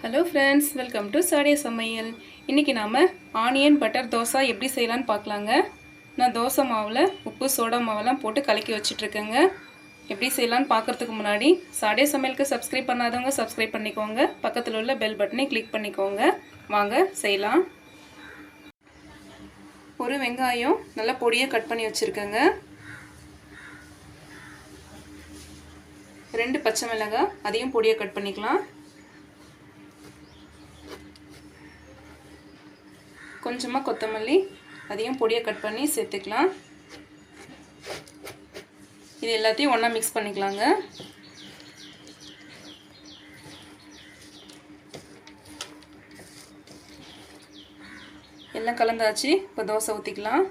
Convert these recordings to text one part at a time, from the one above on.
Hello friends, welcome to சாடே சமையல். இன்றைக்கி நாம் ஆனியன் பட்டர் தோசை எப்படி செய்யலான்னு பார்க்கலாங்க. நான் தோசை மாவில் உப்பு சோடா மாவெல்லாம் போட்டு கலக்கி வச்சிட்ருக்கேங்க. எப்படி செய்யலான்னு பார்க்குறதுக்கு முன்னாடி சாடே சமையலுக்கு சப்ஸ்கிரைப் பண்ணாதவங்க சப்ஸ்கிரைப் பண்ணிக்கோங்க. பக்கத்தில் உள்ள பெல் பட்டனை கிளிக் பண்ணிக்கோங்க. வாங்க செய்யலாம். ஒரு வெங்காயம் நல்லா பொடியாக கட் பண்ணி வச்சுருக்கேங்க. 2 பச்சை மிளகாய் அதையும் பொடியாக கட் பண்ணிக்கலாம். கொஞ்சமாக கொத்தமல்லி அதையும் பொடியாக கட் பண்ணி சேர்த்துக்கலாம். இது எல்லாத்தையும் ஒன்றா மிக்ஸ் பண்ணிக்கலாங்க. எல்லாம் கலந்தாச்சு. இப்போ தோசை ஊற்றிக்கலாம்.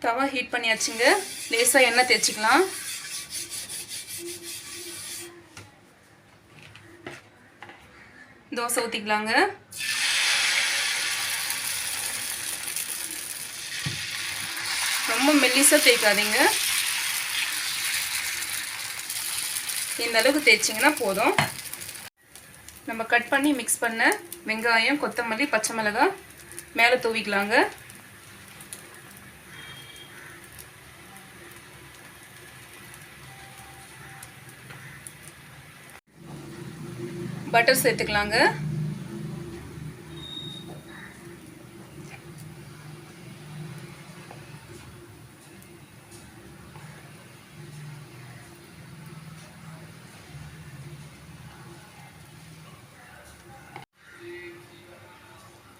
தவா ஹீட் பண்ணியாச்சுங்க. லேசாக எண்ணெய் தேய்ச்சிக்கலாம். தோசை ஊற்றிக்கலாங்க. ரொம்ப மெல்லிசாக தேய்க்காதீங்க. இந்த அளவுக்கு தேய்ச்சிங்கன்னா போதும். நம்ம கட் பண்ணி மிக்ஸ் பண்ண வெங்காயம், கொத்தமல்லி, பச்சை மிளகாய் மேலே தூவிக்கலாங்க. பட்டர் சேர்த்துக்கலாங்க.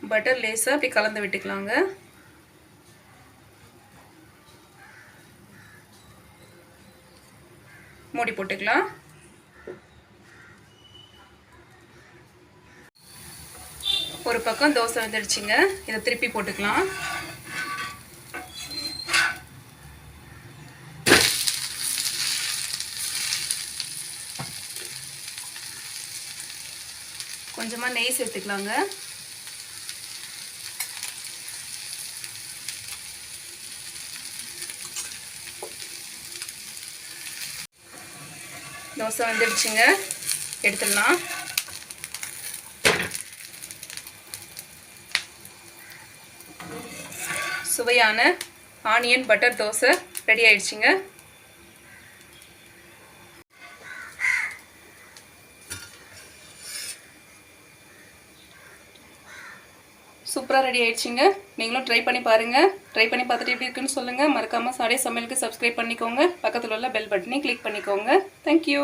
பட்டர் லேசாக அப்படி கலந்து விட்டுக்கலாங்க. மூடி போட்டுக்கலாம். ஒரு பக்கம் தோசை வந்துடுச்சுங்க. இதை திருப்பி போட்டுக்கலாம். கொஞ்சமாக நெய் சேர்த்துக்கலாங்க. தோசை வந்துடுச்சுங்க. எடுத்துடலாம். சுவையான ஆனியன் பட்டர் தோசை ரெடி ஆயிடுச்சுங்க. சூப்பராக ரெடி ஆயிடுச்சுங்க. நீங்களும் ட்ரை பண்ணி பாருங்கள். ட்ரை பண்ணி பார்த்துட்டு எப்படி இருக்குன்னு சொல்லுங்கள். மறக்காமல் சாடே சமையலுக்கு சப்ஸ்கிரைப் பண்ணிக்கோங்க. பக்கத்தில் உள்ள பெல் பட்டனை கிளிக் பண்ணிக்கோங்க. தேங்க்யூ.